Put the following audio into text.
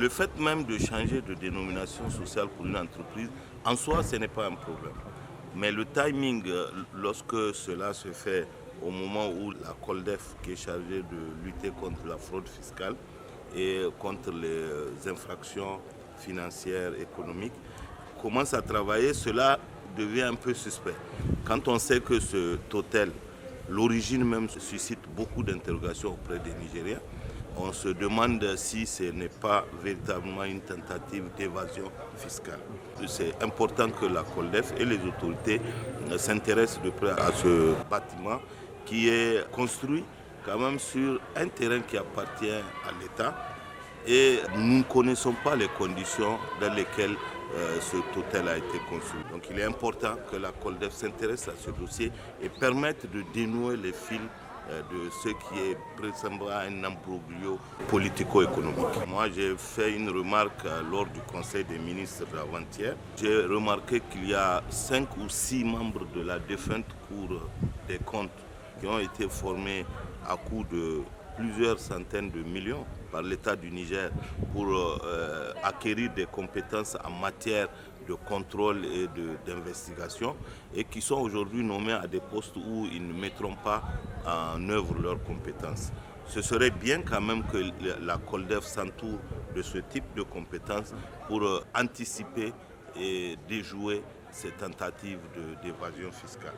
Le fait même de changer de dénomination sociale pour une entreprise, en soi, ce n'est pas un problème. Mais le timing, lorsque cela se fait au moment où la COLDEF, qui est chargée de lutter contre la fraude fiscale et contre les infractions financières, économiques, commence à travailler, cela devient un peu suspect. Quand on sait que ce Total, l'origine même suscite beaucoup d'interrogations auprès des Nigériens, on se demande si ce n'est pas véritablement une tentative d'évasion fiscale. C'est important que la COLDEF et les autorités s'intéressent de près à ce bâtiment qui est construit quand même sur un terrain qui appartient à l'État et nous ne connaissons pas les conditions dans lesquelles ce Total a été construit. Donc il est important que la COLDEF s'intéresse à ce dossier et permette de dénouer les fils de ce qui est présentement un imbroglio politico-économique. Moi, j'ai fait une remarque lors du Conseil des ministres d'avant-hier. J'ai remarqué qu'il y a 5 ou 6 membres de la défunte Cour des comptes qui ont été formés à coût de plusieurs centaines de millions par l'État du Niger pour acquérir des compétences en matière de contrôle et d'investigation et qui sont aujourd'hui nommés à des postes où ils ne mettront pas en œuvre leurs compétences. Ce serait bien quand même que la COLDEF s'entoure de ce type de compétences pour anticiper et déjouer ces tentatives d'évasion fiscale.